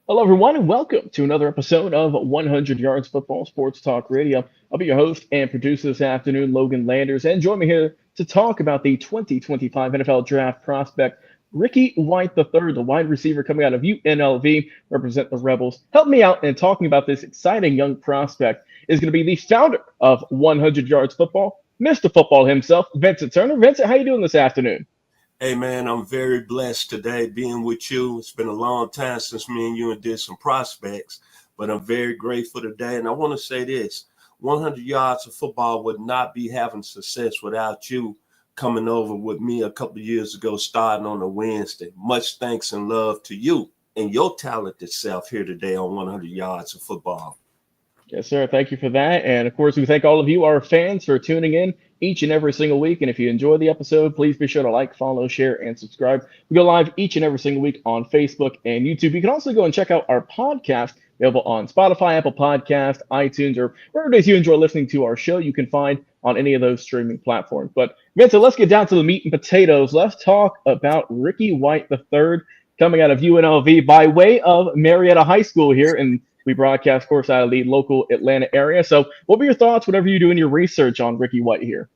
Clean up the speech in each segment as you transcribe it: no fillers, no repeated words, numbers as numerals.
Hello, everyone, and welcome to another episode of 100 Yards Football Sports Talk Radio. I'll be your host and producer this afternoon, Logan Landers, and join me here to talk about the 2025 NFL Draft prospect, Ricky White III, the wide receiver coming out of UNLV, represent the Rebels. Help me out in talking about this exciting young prospect is going to be the founder of 100 Yards Football, Mr. Football himself, Vincent Turner. Vincent, how you doing this afternoon? Hey man, I'm very blessed today being with you. It's been a long time since me and you did some prospects, but I'm very grateful today. And I want to say this, 100 yards of football would not be having success without you coming over with me a couple of years ago, starting on a Wednesday. Much thanks and love to you and your talented self here today on 100 yards of football. Yes, sir. Thank you for that. And of course, we thank all of you, our fans, for tuning in each and every single week. And if you enjoy the episode, please be sure to like, follow, share, and subscribe. We go live each and every single week on Facebook and YouTube. You can also go and check out our podcast available on Spotify, Apple Podcast, iTunes, or wherever it is you enjoy listening to our show. You can find on any of those streaming platforms. But Vincent, let's get down to the meat and potatoes. Let's talk about Ricky White III coming out of UNLV by way of Marietta High School here in we broadcast, of course, out of the local Atlanta area. So, what were your thoughts whenever you doing your research on Ricky White here?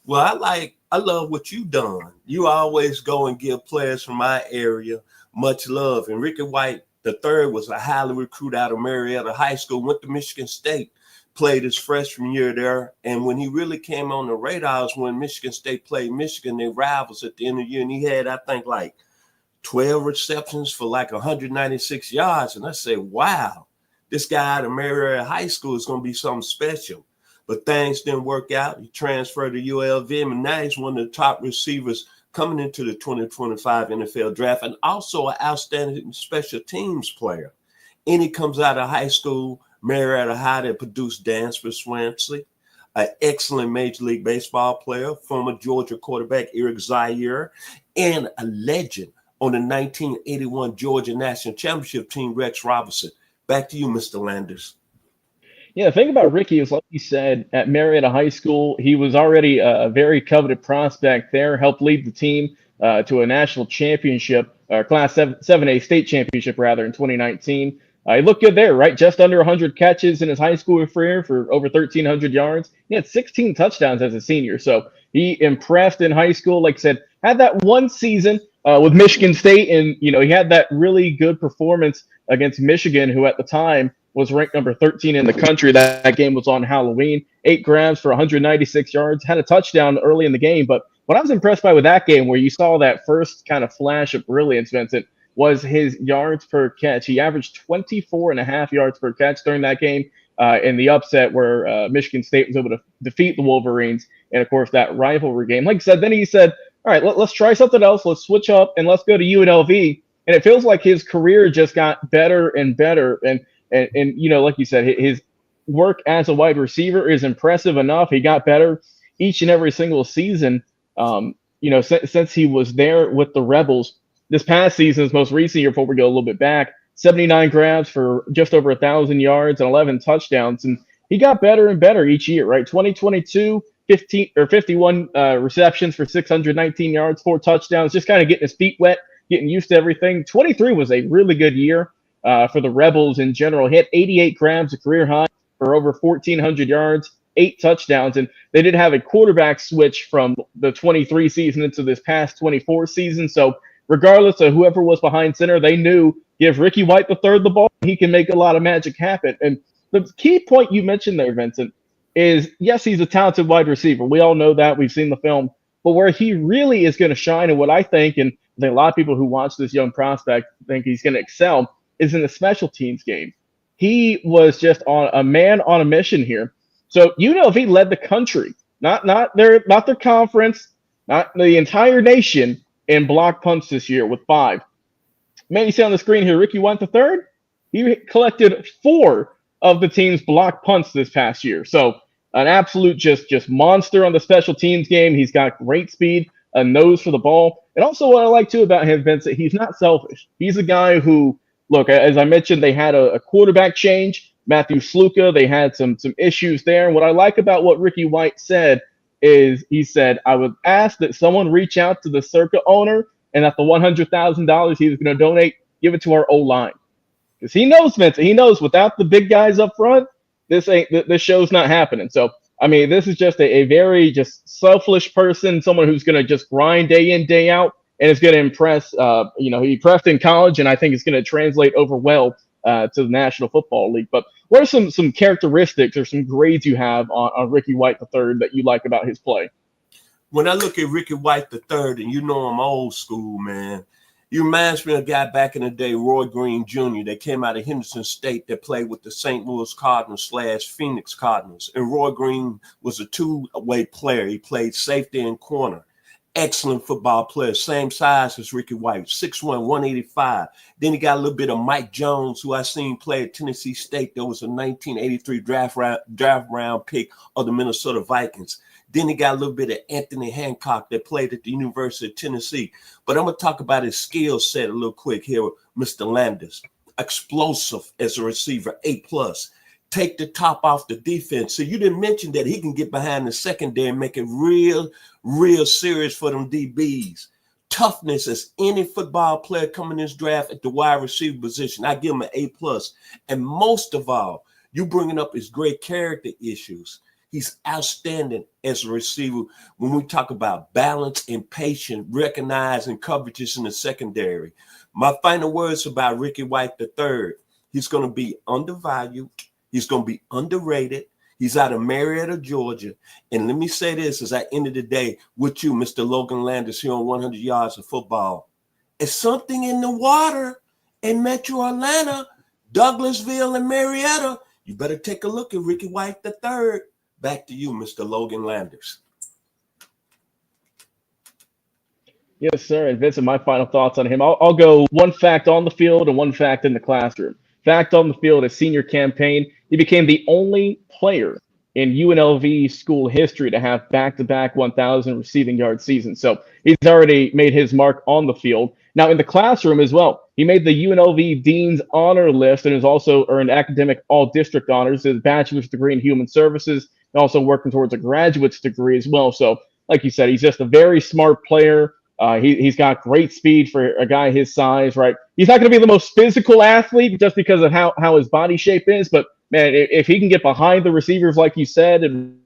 Well, I love what you done. You always go and give players from my area much love. And Ricky White the third was a highly recruited out of Marietta High School, went to Michigan State, played his freshman year there. And when he really came on the radar was when Michigan State played Michigan, they rivals at the end of the year. And he had, I think, like 12 receptions for like 196 yards. And I said, wow, this guy out of Marietta High School is going to be something special. But things didn't work out. He transferred to UNLV, and now he's one of the top receivers coming into the 2025 NFL draft, and also an outstanding special teams player. And he comes out of high school, Marietta High, that produced Dansby Swansea, an excellent Major League Baseball player, former Georgia quarterback Eric Zaire, and a legend on the 1981 Georgia National Championship team, Rex Robinson. Back to you, Mr. Landers. Yeah, the thing about Ricky is, like you said, at Marietta High School, he was already a very coveted prospect there, helped lead the team to a national championship, Class 7A state championship, rather, in 2019. He looked good there, right? Just under 100 catches in his high school career for over 1,300 yards. He had 16 touchdowns as a senior, so he impressed in high school. Like I said, had that one season with Michigan State, and he had that really good performance against Michigan, who at the time was ranked number 13 in the country. That game was on Halloween. 8 grabs for 196 yards, had a touchdown early in the game. But what I was impressed by with that game, where you saw that first kind of flash of brilliance, Vincent, was his yards per catch. He averaged 24 and a half yards per catch during that game in the upset where Michigan State was able to defeat the Wolverines. And, of course, that rivalry game. Like I said, then he said, all right, let's try something else. Let's switch up and let's go to UNLV. And it feels like his career just got better and better. And like you said, his work as a wide receiver is impressive enough. He got better each and every single season, since he was there with the Rebels. This past season's most recent year, before we go a little bit back, 79 grabs for just over 1,000 yards and 11 touchdowns. And he got better and better each year, right? 2022, 51 receptions for 619 yards, 4 touchdowns, just kind of getting his feet wet, getting used to everything. 23 was a really good year for the Rebels in general. He had 88 grabs, a career high for over 1,400 yards, 8 touchdowns. And they did have a quarterback switch from the 23 season into this past 24 season. So regardless of whoever was behind center, they knew give Ricky White III the ball, he can make a lot of magic happen. And the key point you mentioned there, Vincent, is yes, he's a talented wide receiver. We all know that. We've seen the film. But where he really is going to shine, and what I think, and I think a lot of people who watch this young prospect think he's going to excel, is in the special teams game. He was just on a man on a mission here. So UNLV led the country, not their conference, not the entire nation, in block punts this year with 5. Man, you see on the screen here, Ricky White III. He collected 4 of the team's block punts this past year. So an absolute just monster on the special teams game. He's got great speed, a nose for the ball. And also what I like too about him, Vincent, he's not selfish. He's a guy who, look, as I mentioned, they had a quarterback change, Matthew Sluka. They had some issues there. And what I like about what Ricky White said is he said, I would ask that someone reach out to the Circa owner and that the $100,000 he was going to donate, give it to our O-line. Because he knows, Vincent. He knows without the big guys up front, this show's not happening. So I mean, this is just a very just selfish person, someone who's going to just grind day in, day out, and is going to impress. He impressed in college, and I think it's going to translate over well to the National Football League. But what are some characteristics or some grades you have on Ricky White III that you like about his play? When I look at Ricky White III, and you know I'm old school, man, you reminds me of a guy back in the day, Roy Green Jr., that came out of Henderson State that played with the St. Louis Cardinals / Phoenix Cardinals. And Roy Green was a two-way player. He played safety and corner. Excellent football player, same size as Ricky White, 6'1", 185. Then he got a little bit of Mike Jones, who I seen play at Tennessee State. That was a 1983 draft round pick of the Minnesota Vikings. Then he got a little bit of Anthony Hancock that played at the University of Tennessee. But I'm going to talk about his skill set a little quick here with Mr. Landis. Explosive as a receiver, A+. Take the top off the defense. So you didn't mention that he can get behind the secondary and make it real serious for them DBs. Toughness as any football player coming in this draft at the wide receiver position. I give him an A+. And most of all, you bringing up his great character issues. He's outstanding as a receiver when we talk about balance and patience, recognizing coverages in the secondary. My final words about Ricky White III. He's going to be undervalued. He's going to be underrated. He's out of Marietta, Georgia. And let me say this as I ended the day with you, Mr. Logan Landis, here on 100 Yards of Football. It's something in the water in Metro Atlanta, Douglasville, and Marietta. You better take a look at Ricky White III. Back to you, Mr. Logan Landers. Yes, sir. And Vincent, my final thoughts on him. I'll go one fact on the field and one fact in the classroom. Fact on the field, his senior campaign, he became the only player in UNLV school history to have back-to-back 1,000 receiving yard seasons. So he's already made his mark on the field. Now, in the classroom as well, he made the UNLV Dean's Honor List and has also earned academic all-district honors, his bachelor's degree in human services, and also working towards a graduate's degree as well. So, like you said, he's just a very smart player. He's got great speed for a guy his size, right? He's not going to be the most physical athlete just because of how his body shape is, but man, if he can get behind the receivers, like you said, and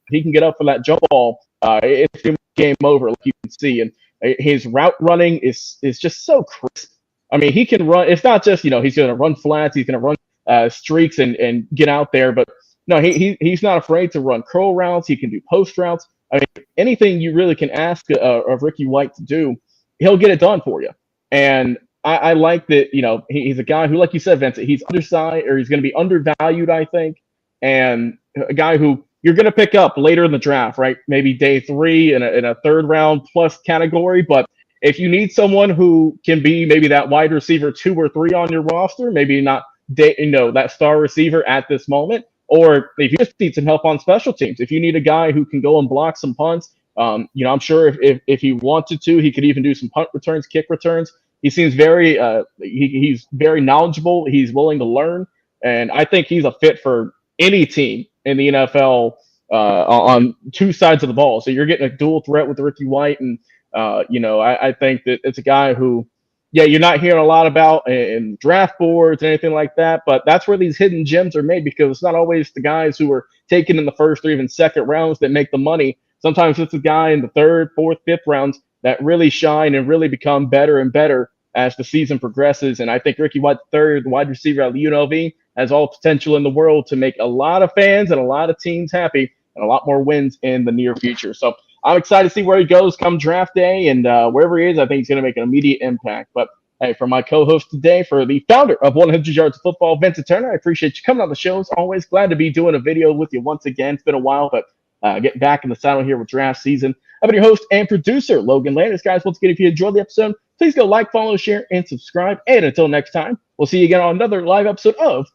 he can get up for that jump ball, it's game over, like you can see. And his route running is just so crisp. I mean, he can run. It's not just, he's going to run flats. He's going to run streaks and get out there. But no, he's not afraid to run curl routes. He can do post routes. I mean, anything you really can ask of Ricky White to do, he'll get it done for you. And I like that, he's a guy who, like you said, Vincent, he's undersized, or he's going to be undervalued, I think. And a guy who you're going to pick up later in the draft, right? Maybe day 3 in a third round plus category. But if you need someone who can be maybe that wide receiver 2 or 3 on your roster, maybe not that star receiver at this moment, or if you just need some help on special teams, if you need a guy who can go and block some punts, I'm sure if he wanted to, he could even do some punt returns, kick returns. He seems very he's very knowledgeable. He's willing to learn, and I think he's a fit for any team in the NFL on two sides of the ball. So you're getting a dual threat with Ricky White, and I think that it's a guy who, you're not hearing a lot about in draft boards and anything like that, but that's where these hidden gems are made, because it's not always the guys who are taken in the first or even second rounds that make the money. Sometimes it's a guy in the third, fourth, fifth rounds that really shine and really become better and better as the season progresses. And I think Ricky White III, the wide receiver at the UNLV, has all potential in the world to make a lot of fans and a lot of teams happy and a lot more wins in the near future. So I'm excited to see where he goes come draft day, and wherever he is, I think he's going to make an immediate impact. But hey, for my co-host today, for the founder of 100 Yards of Football, Vincent Turner, I appreciate you coming on the show. As always, glad to be doing a video with you once again. It's been a while, but getting back in the saddle here with draft season. I've been your host and producer, Logan Landis. Guys, once again, if you enjoyed the episode, please go like, follow, share, and subscribe. And until next time, we'll see you again on another live episode of